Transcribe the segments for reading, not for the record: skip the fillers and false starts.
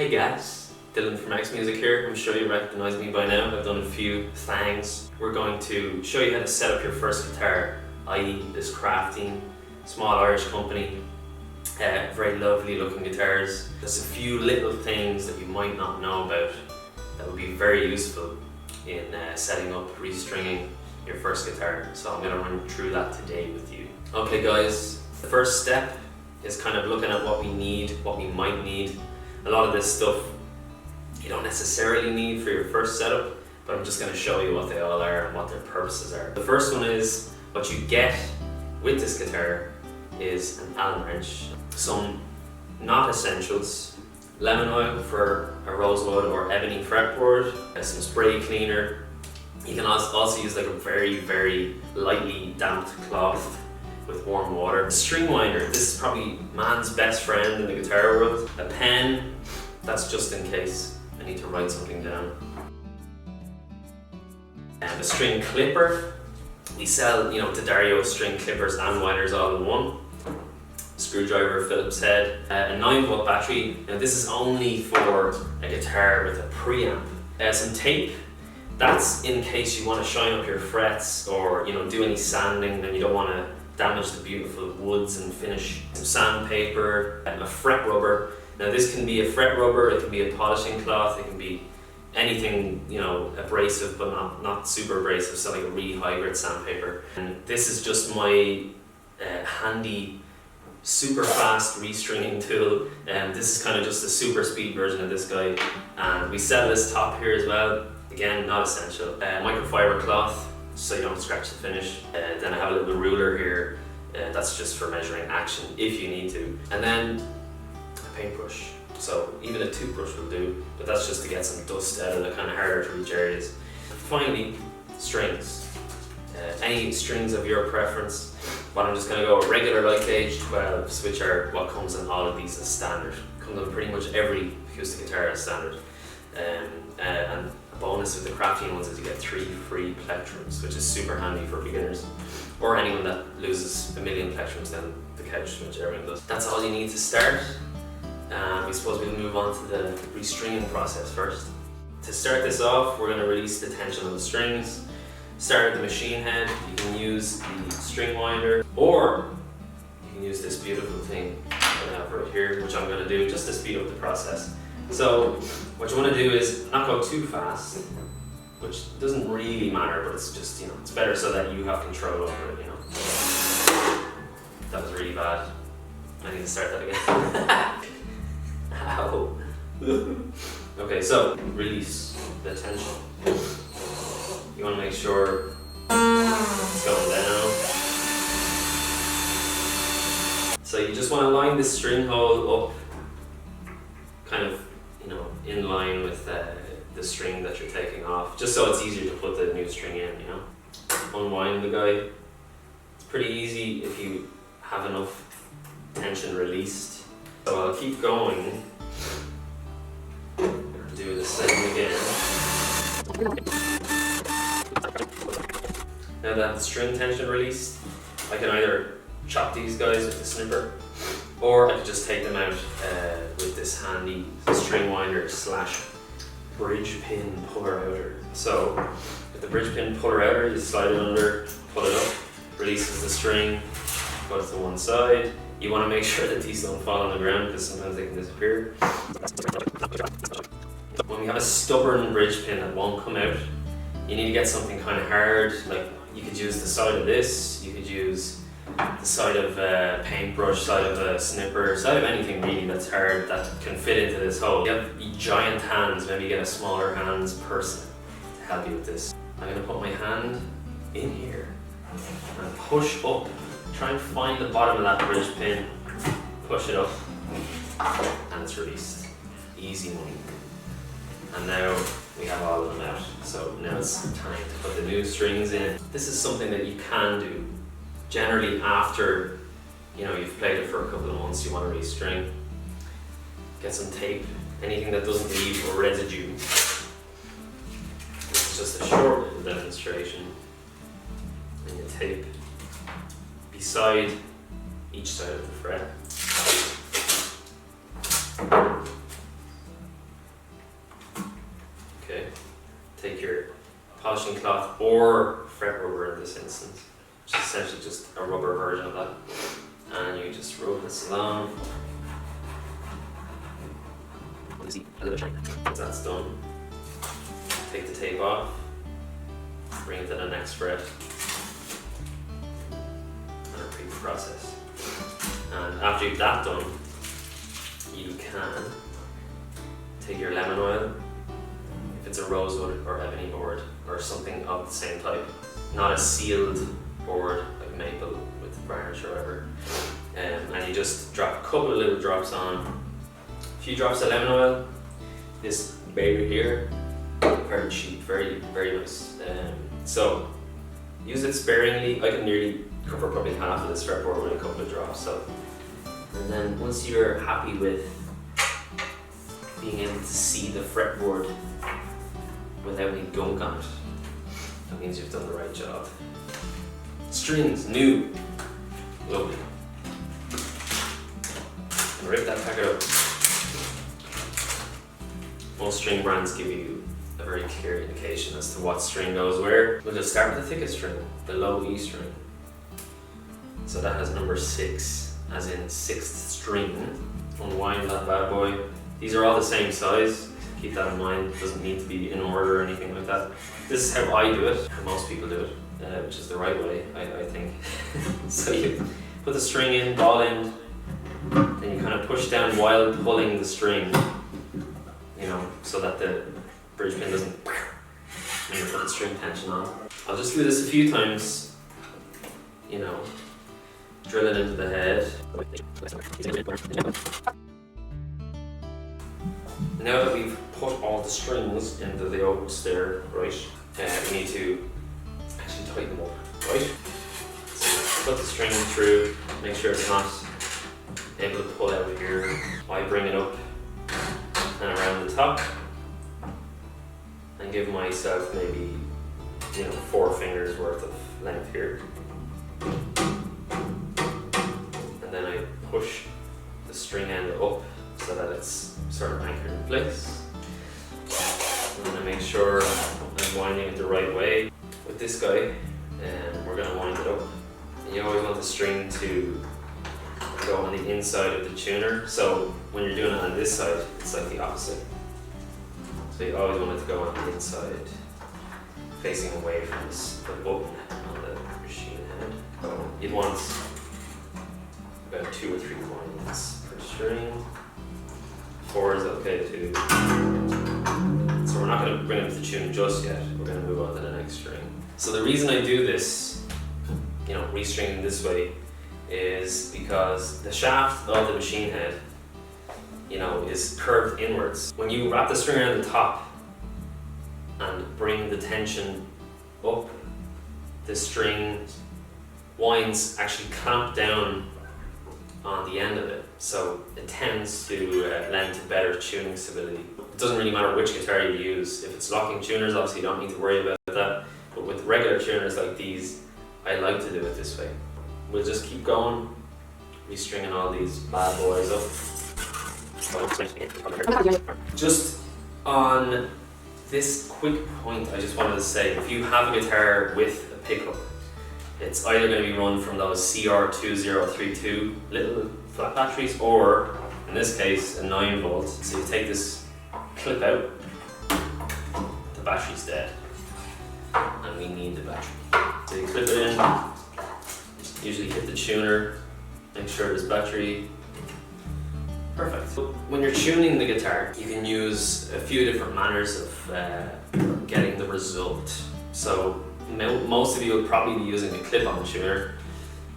Hey guys, Dylan from XMusic here. I'm sure you recognize me by now. I've done a few things. We're going to show you how to set up your first guitar, i.e. this crafting, small Irish company. Very lovely looking guitars. There's a few little things that you might not know about that would be very useful in setting up, restringing your first guitar. So I'm going to run through that today with you. Okay guys, the first step is kind of looking at what we need, what we might need. A lot of this stuff you don't necessarily need for your first setup, but I'm just going to show you what they all are and what their purposes are. The first one is what you get with this guitar is an Allen wrench, some not essentials, lemon oil for a rosewood or ebony fretboard, some spray cleaner. You can also use like a very lightly damped cloth with warm water. A string winder, this is probably man's best friend in the guitar world. A pen, that's just in case I need to write something down. And a string clipper. We sell, the Dario string clippers and winders all in one. Screwdriver, Phillips head, a 9-volt battery. Now this is only for a guitar with a preamp. Some tape. That's in case you want to shine up your frets or do any sanding and you don't want to damage the beautiful woods and finish. Some sandpaper, a fret rubber. Now this can be a fret rubber, it can be a polishing cloth, it can be anything abrasive but not super abrasive, so like a really high grit sandpaper. And this is just my handy super fast restringing tool, and this is kind of just a super speed version of this guy. And we sell this top here as well, again not essential. Microfiber cloth so you don't scratch the finish. Then I have a little ruler here, that's just for measuring action if you need to. And then a paintbrush, so even a toothbrush will do, but that's just to get some dust out of the kind of harder to reach areas. Finally, strings. Any strings of your preference, but I'm just going to go with regular light gauge 12s, which are what comes in all of these as standard. Comes in pretty much every acoustic guitar as standard. And a bonus with the crafting ones is you get 3 free plectrums, which is super handy for beginners or anyone that loses a million plectrums down the couch, which everyone does. That's all you need to start. I suppose we'll move on to the restringing process first. To start this off, we're going to release the tension of the strings. Start at the machine head. You can use the string winder, or you can use this beautiful thing that I have right here, which I'm going to do just to speed up the process. So what you want to do is not go too fast, which doesn't really matter, but it's just, it's better so that you have control over it, That was really bad. I need to start that again. Ow. Okay, so release the tension. You want to make sure it's going down. So you just want to line this string hole up, kind of, in line with the string that you're taking off, just so it's easier to put the new string in, Unwind the guy. It's pretty easy if you have enough tension released. So I'll keep going. Do the same again. Now that the string tension released, I can either chop these guys with the snipper, or I could just take them out with this handy string winder / bridge pin puller outer. So with the bridge pin puller outer, you slide it under, pull it up, releases the string, goes to one side. You want to make sure that these don't fall on the ground because sometimes they can disappear. When we have a stubborn bridge pin that won't come out, you need to get something kind of hard, like you could use the side of this, you could use the side of a paintbrush, side of a snipper, side of anything really that's hard that can fit into this hole. You have giant hands, maybe get a smaller hands person to help you with this. I'm going to put my hand in here and push up, try and find the bottom of that bridge pin, push it up, and it's released. Easy money. And now we have all of them out. So now it's time to put the new strings in. This is something that you can do. Generally after you've played it for a couple of months, you want to restring. Get some tape, anything that doesn't leave a residue. This is just a short little demonstration. And you tape beside each side of the fret. Okay, take your polishing cloth or fret rubber in this instance, which is essentially just a rubber version of that, and you just rub this along. Once that's done, take the tape off, bring it to the next fret, and repeat the process. And after you've that done, you can take your lemon oil, if it's a rosewood or ebony board or something of the same type, not a sealed board like maple with varnish or whatever, and you just drop a couple of little drops on, a few drops of lemon oil, this baby here, very cheap, very nice. So use it sparingly. I can nearly cover probably half of this fretboard with a couple of drops. So, and then once you're happy with being able to see the fretboard without any gunk on it, that means you've done the right job. Strings, new, lovely. And rip that packet up. Most string brands give you a very clear indication as to what string goes where. We'll just start with the thickest string, the low E string. So that has number 6, as in 6th string. Unwind that bad boy. These are all the same size, keep that in mind. It doesn't need to be in order or anything like that. This is how I do it, how most people do it, which is the right way, I think. So you put the string in, ball end, then you kind of push down while pulling the string, you know, so that the bridge pin doesn't when you put the string tension on. I'll just do this a few times, you know, drill it into the head. Now that we've put all the strings into the oaks there, right, we need to actually tighten them up, right? So put the string through, make sure it's not able to pull out here. I bring it up and around the top and give myself maybe, you know, 4 fingers worth of length here. And then I push the string end up so that it's sort of anchored in place. I'm going to make sure I'm winding it the right way. With this guy, and we're going to wind it up. And you always want the string to go on the inside of the tuner. So when you're doing it on this side, it's like the opposite. So you always want it to go on the inside, facing away from the button on the machine head. So you'd want about 2 or 3 winds per string. 4 is okay too. So we're not going to bring up the tune just yet. We're going to move on to the next string. So the reason I do this, you know, restringing this way, is because the shaft of the machine head, you know, is curved inwards. When you wrap the string around the top and bring the tension up, the string winds actually clamp down on the end of it, so it tends to lend to better tuning stability. It doesn't really matter which guitar you use. If it's locking tuners, obviously you don't need to worry about that, but with regular tuners like these, I like to do it this way. We'll just keep going, restringing all these bad boys up. Just on this quick point, I just wanted to say, if you have a guitar with a pickup, it's either going to be run from those CR2032 little flat batteries, or in this case a 9 volt. So you take this clip out, the battery's dead, and we need the battery. So you clip it in, usually hit the tuner, make sure there's battery. Perfect. So when you're tuning the guitar, you can use a few different manners of getting the result. So most of you will probably be using a clip-on tuner.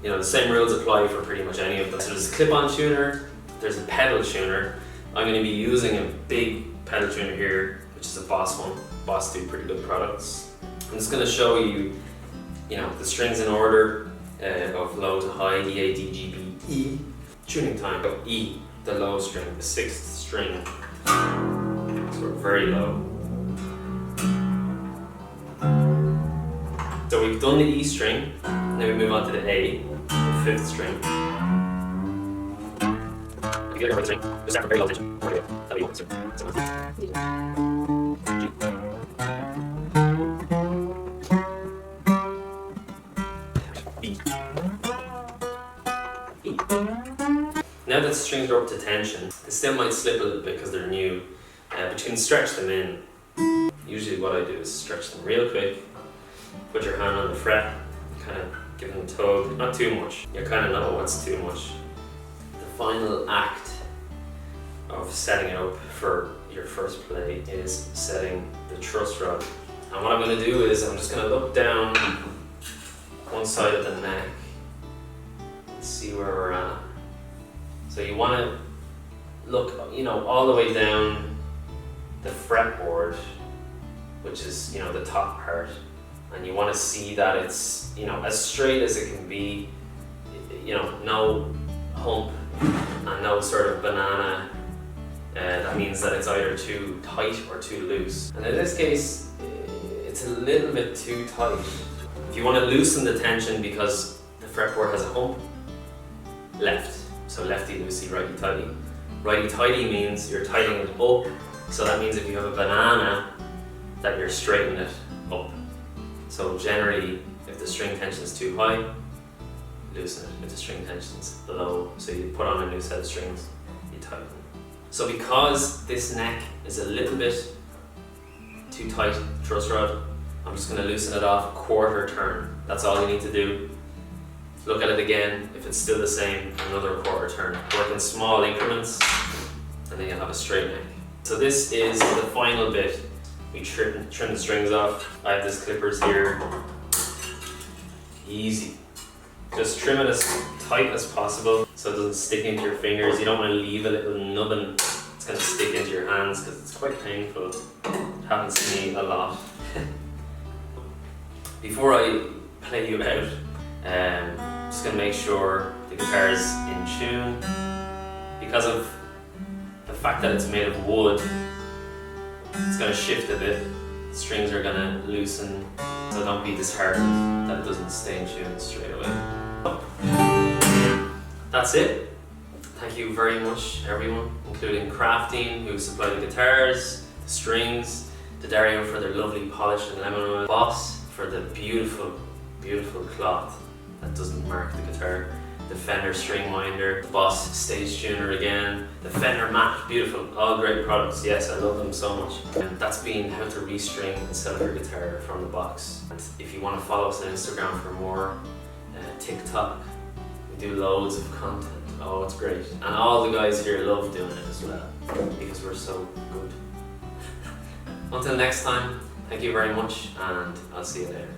You know, the same rules apply for pretty much any of them. So there's a clip-on tuner, there's a pedal tuner. I'm going to be using a big pedal tuner here, which is a Boss one. Boss do pretty good products. I'm just going to show you, you know, the strings in order of low to high, E, A, D, G, B, E. Tuning time of E, the low string, the 6th string. So we're very low. So we've done the E string, now we move on to the A, the 5th string. If you get a string, just start from very low tension. G. the strings are up to tension, they still might slip a little bit because they're new, but you can stretch them in. Usually what I do is stretch them real quick, put your hand on the fret, kind of give them a tug, not too much. You kind of know what's too much. The final act of setting it up for your first play is setting the truss rod. And what I'm going to do is I'm just going to look down one side of the neck and see where we're at. So you want to look, all the way down the fretboard, which is, the top part, and you want to see that it's, as straight as it can be, no hump and no sort of banana. That means that it's either too tight or too loose. And in this case, it's a little bit too tight. If you want to loosen the tension because the fretboard has a hump, left. So lefty loosey, righty tighty. Righty tighty means you're tightening it up. So that means if you have a banana, that you're straightening it up. So generally, if the string tension is too high, loosen it. If the string tension is low, so you put on a new set of strings, you tighten. So because this neck is a little bit too tight, the truss rod, I'm just going to loosen it off a quarter turn. That's all you need to do. Look at it again. If it's still the same, another quarter turn. Work in small increments, and then you'll have a straight neck. So this is the final bit. We trim the strings off. I have these clippers here. Easy. Just trim it as tight as possible so it doesn't stick into your fingers. You don't want to leave a little nubbin. It's going to stick into your hands because it's quite painful. It happens to me a lot. Before I play you out, just going to make sure the guitar is in tune. Because of the fact that it's made of wood, it's going to shift a bit. The strings are going to loosen, so don't be disheartened that it doesn't stay in tune straight away. That's it. Thank you very much, everyone, including Crafting, who supplied the guitars, the strings, to Dario for their lovely polish and lemon oil, Boss for the beautiful, beautiful cloth that doesn't mark the guitar, the Fender string winder, Boss stage tuner again, the Fender mat, beautiful, all great products. Yes, I love them so much. And that's been how to restring and sell your guitar from the box. And if you want to follow us on Instagram for more, TikTok, we do loads of content. Oh, it's great. And all the guys here love doing it as well because we're so good. Until next time, thank you very much, and I'll see you later.